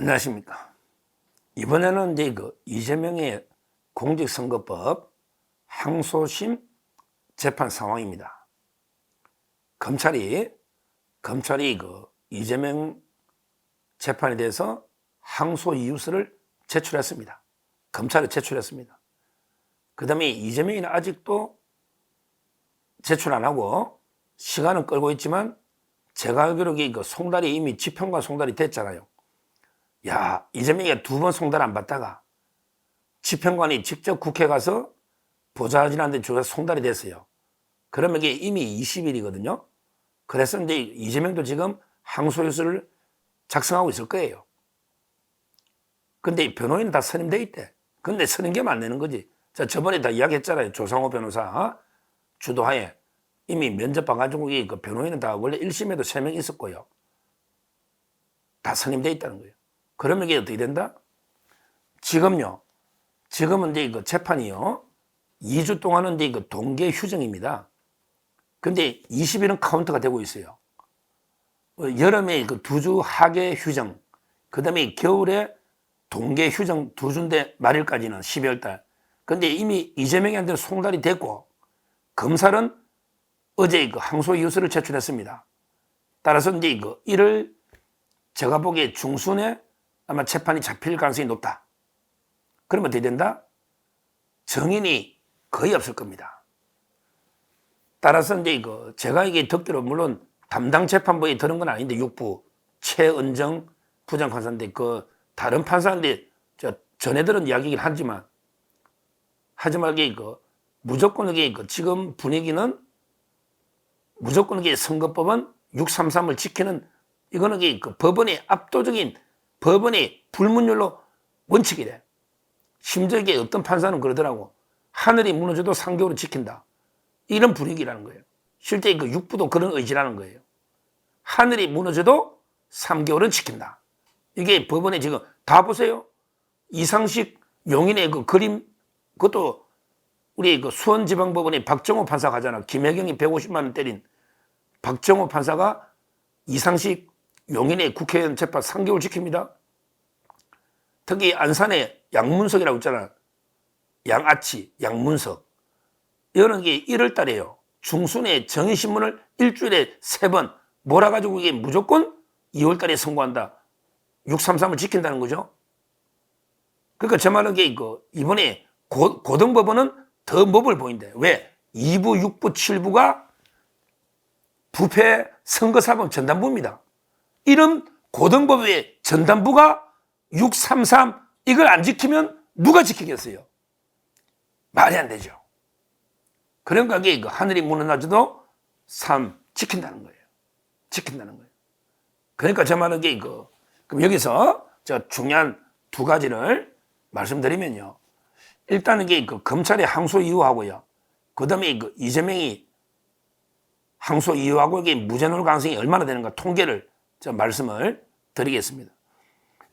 안녕하십니까. 이번에는 이제 이재명의 공직선거법 항소심 재판 상황입니다. 검찰이 이재명 재판에 대해서 항소 이유서를 제출했습니다. 검찰에 제출했습니다. 그 다음에 이재명이는 아직도 제출 안 하고 시간은 끌고 있지만 제가 알기로 송달이 이미 지평관 송달이 됐잖아요. 야, 이재명이가 2번 송달 안 받다가 지평관이 직접 국회 가서 보좌진한테 줘서 송달이 됐어요. 그러면 이게 이미 20일이거든요. 그래서 이제 이재명도 지금 항소유서를 작성하고 있을 거예요. 근데 변호인은 다 선임돼 있대. 근데 선임계면 안 되는 거지. 자, 저번에 다 이야기했잖아요. 조상호 변호사 주도하에 이미 면접 봐가지고 그 변호인은 다 원래 1심에도 3명 있었고요. 다 선임돼 있다는 거예요. 그러면 이게 어떻게 된다? 지금은 이제 재판이요. 2주 동안은 이제 동계 휴정입니다. 근데 20일은 카운트가 되고 있어요. 여름에 2주 하계 휴정, 그 다음에 겨울에 동계 휴정 2주인데 말일까지는 12월 달. 근데 이미 이재명한테는 송달이 됐고, 검찰은 어제 항소 이유서를 제출했습니다. 따라서 이제 이를 제가 보기에 중순에 아마 재판이 잡힐 가능성이 높다. 그러면 어떻게 된다? 정인이 거의 없을 겁니다. 따라서 이제 제가 이게 듣기로 물론 담당 재판부에 들은 건 아닌데 6부 최은정 부장판사인데 다른 판사인데 전에 들은 이야기긴 하지만 무조건 지금 분위기는 무조건 선거법은 633을 지키는 이거는 법원의 압도적인 법원의 불문율로 원칙이래. 심지어 어떤 판사는 그러더라고. 하늘이 무너져도 3개월은 지킨다. 이런 분위기라는 거예요. 실제 6부도 그런 의지라는 거예요. 하늘이 무너져도 3개월은 지킨다. 이게 법원에 지금 다 보세요. 이상식 용인의 그림, 그것도 우리 수원지방법원의 박정호 판사 가잖아. 김혜경이 150만 원 때린 박정호 판사가 이상식 용인의 국회의원 재판 3개월 지킵니다. 특히 안산의 양문석이라고 있잖아. 양아치, 양문석. 이거는 1월 달에요. 중순에 정의신문을 일주일에 3번 몰아가지고 이게 무조건 2월 달에 선고한다. 633을 지킨다는 거죠. 그러니까 제 말은 이번에 고등법원은 더 법을 보인대. 왜? 2부, 6부, 7부가 부패 선거사범 전담부입니다. 이런 고등법의 전담부가 633 이걸 안 지키면 누가 지키겠어요? 말이 안 되죠. 그러니까 하늘이 무너져도 3 지킨다는 거예요. 지킨다는 거예요. 그러니까 제 말은 그럼 여기서 저 중요한 2가지를 말씀드리면요. 일단은 검찰의 항소 이유하고요. 그 다음에 이재명이 항소 이유하고 무죄 나올 가능성이 얼마나 되는가 통계를 말씀을 드리겠습니다.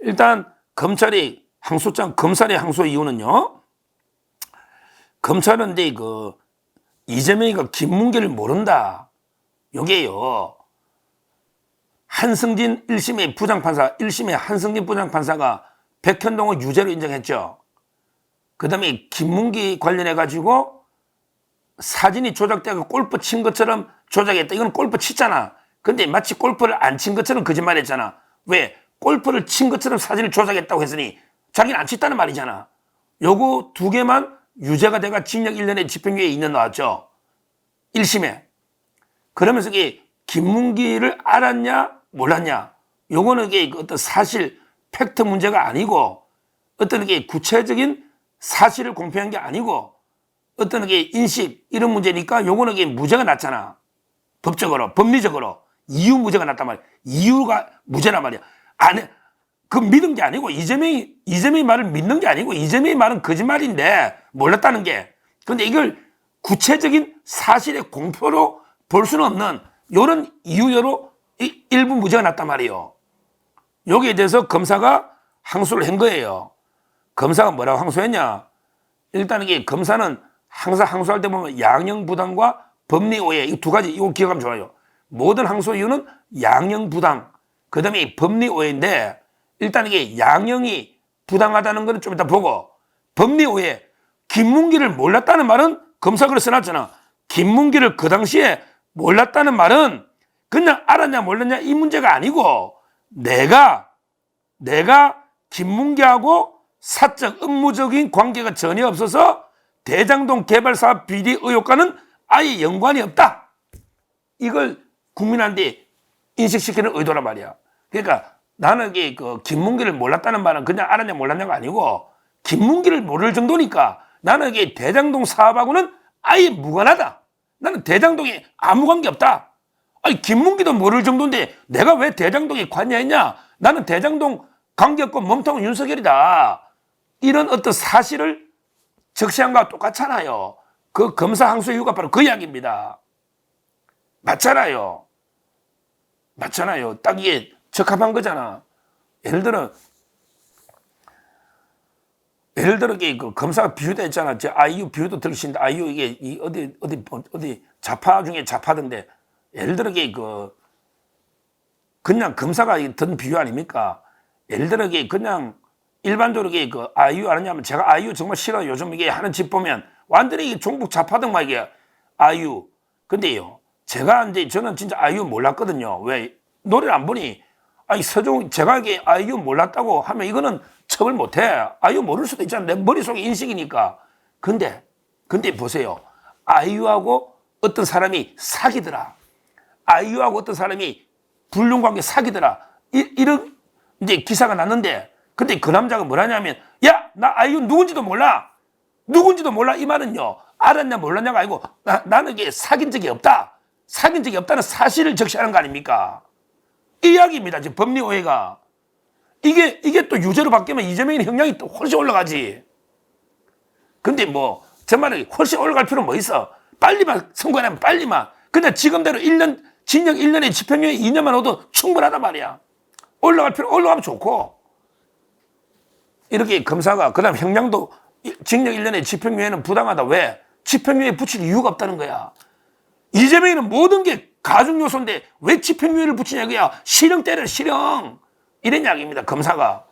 일단 검찰의 항소 이유는요. 검찰은 이제 이재명이가 김문기를 모른다. 요게요. 한승진 1심의 부장판사, 1심의 한승진 부장판사가 백현동을 유죄로 인정했죠. 그 다음에 김문기 관련해가지고 사진이 조작되고 골프 친 것처럼 조작했다. 이건 골프 치잖아. 근데 마치 골프를 안 친 것처럼 거짓말했잖아. 왜? 골프를 친 것처럼 사진을 조작했다고 했으니 자기는 안 쳤다는 말이잖아. 요거 2개만 유죄가 돼가 징역 1년에 집행유예 2년 나왔죠. 1심에. 그러면서 김문기를 알았냐 몰랐냐. 요거는 어떤 사실 팩트 문제가 아니고 어떤 구체적인 사실을 공표한 게 아니고 어떤 인식 이런 문제니까 요거는 무죄가 났잖아. 법적으로, 법리적으로. 이유 무죄가 났단 말이야. 이유가 무죄란 말이야. 믿은 게 아니고 이재명이 말을 믿는 게 아니고 이재명이 말은 거짓말인데 몰랐다는 게. 그런데 이걸 구체적인 사실의 공표로 볼 수는 없는 이런 이유로 일부 무죄가 났단 말이에요. 여기에 대해서 검사가 항소를 한 거예요. 검사가 뭐라고 항소했냐? 일단 검사는 항상 항소할 때 보면 양형부당과 법리오해 이 2가지 이거 기억하면 좋아요. 모든 항소 이유는 양형부당 그 다음에 법리오해인데 일단 이게 양형이 부당하다는 거는 좀 이따 보고, 법리 오해, 김문기를 몰랐다는 말은 검사글을 써놨잖아. 김문기를 그 당시에 몰랐다는 말은 그냥 알았냐 몰랐냐 이 문제가 아니고, 내가 김문기하고 사적 업무적인 관계가 전혀 없어서 대장동 개발사업 비리 의혹과는 아예 연관이 없다, 이걸 국민한테 인식시키는 의도란 말이야. 그러니까 나는 그 김문기를 몰랐다는 말은 그냥 알았냐 몰랐냐가 아니고, 김문기를 모를 정도니까 나는 이게 대장동 사업하고는 아예 무관하다. 나는 대장동에 아무 관계 없다. 아니, 김문기도 모를 정도인데 내가 왜 대장동에 관여했냐? 나는 대장동 관계없고 몸통은 윤석열이다. 이런 어떤 사실을 적시한 거와 똑같잖아요. 그 검사 항소 이유가 바로 그 이야기입니다. 맞잖아요. 딱 이게 적합한 거잖아. 예를 들어 그 검사가 비유돼 있잖아. 저 아이유 비유도 들으신데, 아이유 이게 어디 좌파 중에 좌파던데, 예를 들어 그 그냥 검사가 든 비유 아닙니까? 예를 들어 그냥 일반적으로 그 아이유 아느냐면, 제가 아이유 정말 싫어요. 요즘 이게 하는 짓 보면 완전히 종북 좌파등 막 이게 아이유. 근데요, 저는 진짜 아이유 몰랐거든요. 왜? 노래를 안 보니. 아니, 제가 이게 아이유 몰랐다고 하면 이거는 처벌 못해. 아이유 모를 수도 있잖아. 내 머릿속에 인식이니까. 근데 보세요. 아이유하고 어떤 사람이 사귀더라. 아이유하고 어떤 사람이 불륜관계 사귀더라. 이런 이제 기사가 났는데, 근데 그 남자가 뭐라냐면, 야, 나 아이유 누군지도 몰라. 이 말은요, 알았냐 몰랐냐가 아니고, 나는 이게 사귄 적이 없다. 사귄 적이 없다는 사실을 적시하는 거 아닙니까? 이 이야기입니다. 지금 법리 오해가. 이게 또 유죄로 바뀌면 이재명의 형량이 또 훨씬 올라가지. 근데 뭐, 제 말에 훨씬 올라갈 필요는 뭐 있어? 빨리만 선고하면 빨리만. 그냥 지금대로 징역 1년에 집행유예 2년만 얻어도 충분하단 말이야. 올라가면 좋고. 이렇게 검사가, 그 다음 형량도 징역 1년에 집행유예는 부당하다. 왜? 집행유예 붙일 이유가 없다는 거야. 이재명이는 모든 게 가중 요소인데 왜 집행유예를 붙이냐 이거야. 실형 때려, 실형. 이런 이야기입니다. 검사가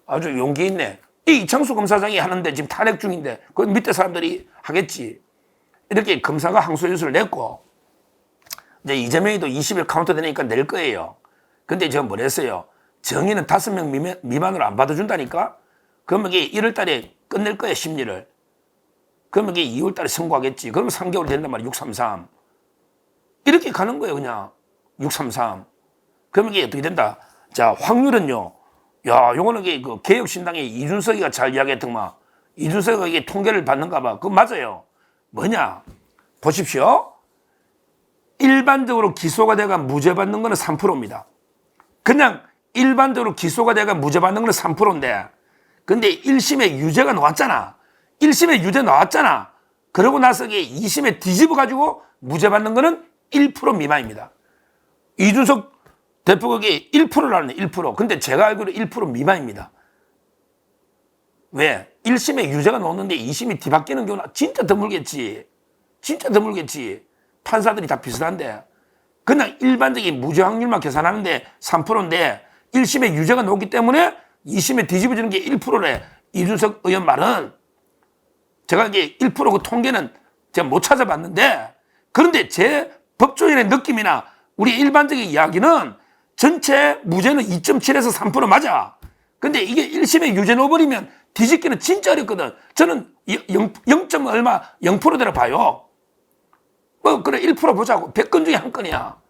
아주 용기 있네. 이 이창수 검사장이 하는데 지금 탄핵 중인데 그 밑에 사람들이 하겠지. 이렇게 검사가 항소 유서를 냈고, 이제 이재명이도 20일 카운트 되니까 낼 거예요. 근데 제가 뭐랬어요? 정의는 5명 미만으로 안 받아준다니까? 그러면 이게 1월 달에 끝낼 거야, 심리를. 그러면 이게 2월 달에 선고하겠지. 그러면 3개월 된단 말이야, 633. 이렇게 가는 거예요, 그냥. 633. 그러면 이게 어떻게 된다? 자, 확률은요. 야, 요거는 그 개혁신당의 이준석이가 잘 이야기했더만. 이준석이가 이게 통계를 받는가 봐. 그거 맞아요. 뭐냐? 보십시오. 일반적으로 기소가 돼가 무죄 받는 거는 3%입니다. 그냥 일반적으로 기소가 돼가 무죄 받는 거는 3%인데, 근데 1심에 유죄가 나왔잖아. 1심에 유죄 나왔잖아. 그러고 나서 이게 2심에 뒤집어 가지고 무죄 받는 거는 1% 미만입니다. 이준석 대표가 이게 1%라는 1%. 근데 제가 알기로 1% 미만입니다. 왜? 1심에 유죄가 나왔는데 2심이 뒤바뀌는 경우는 진짜 드물겠지. 판사들이 다 비슷한데. 그냥 일반적인 무죄 확률만 계산하는데 3%인데 1심에 유죄가 나왔기 때문에 2심에 뒤집어지는 게 1%래. 이준석 의원 말은. 제가 이게 1%그 통계는 제가 못 찾아봤는데, 그런데 제 법조인의 느낌이나 우리 일반적인 이야기는 전체 무죄는 2.7에서 3% 맞아. 근데 이게 1심에 유죄 넣어버리면 뒤집기는 진짜 어렵거든. 저는 0. 얼마 0%대로 봐요. 뭐 그래 1% 보자고. 100건 중에 한 건이야.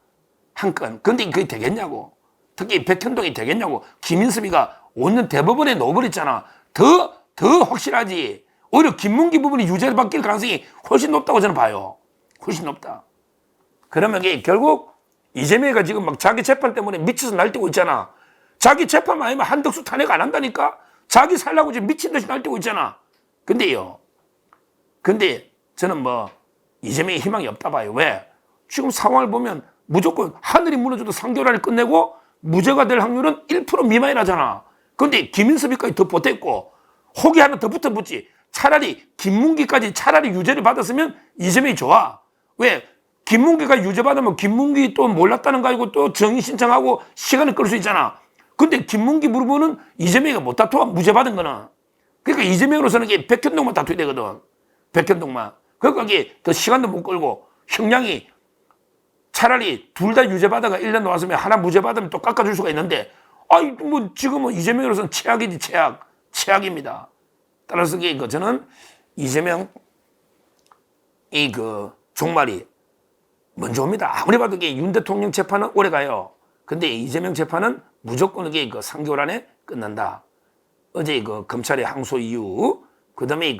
한 건. 근데 그게 되겠냐고. 특히 백현동이 되겠냐고. 김인섭이가 5년 대법원에 넣어버렸잖아. 더 확실하지. 오히려 김문기 부분이 유죄를 받길 가능성이 훨씬 높다고 저는 봐요. 훨씬 높다. 그러면 이게 결국 이재명이가 지금 막 자기 재판 때문에 미쳐서 날뛰고 있잖아. 자기 재판 아니면 한덕수 탄핵 안 한다니까? 자기 살라고 지금 미친 듯이 날뛰고 있잖아. 근데 저는 뭐 이재명이 희망이 없다 봐요. 왜? 지금 상황을 보면 무조건 하늘이 무너져도 3개월 안에 끝내고 무죄가 될 확률은 1% 미만이라잖아. 근데 김인섭이까지 더 보탰고 혹이 하나 더 붙어붙지. 차라리 김문기까지 차라리 유죄를 받았으면 이재명이 좋아. 왜? 김문기가 유죄 받으면 김문기 또 몰랐다는 거 가지고 또 정의 신청하고 시간을 끌 수 있잖아. 근데 김문기 부부는 이재명이가 못 다투어 무죄 받은 거는. 그러니까 이재명으로서는 이게 백현동만 다투야 되거든. 백현동만. 그러니까 이게 더 시간도 못 끌고 형량이 차라리 둘 다 유죄 받아가 1년 나왔으면 하나 무죄 받으면 또 깎아줄 수가 있는데, 아이, 뭐, 지금은 이재명으로서는 최악이지, 최악. 최악입니다. 따라서 저는 이재명, 종말이 먼저 옵니다. 아무리 봐도 윤 대통령 재판은 오래 가요. 근데 이재명 재판은 무조건 3개월 안에 끝난다. 어제 검찰의 항소 이유, 그 다음에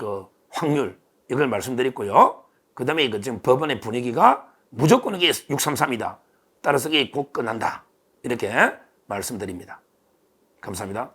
확률, 이걸 말씀드렸고요. 그 다음에 지금 법원의 분위기가 무조건 633이다. 따라서 곧 끝난다. 이렇게 말씀드립니다. 감사합니다.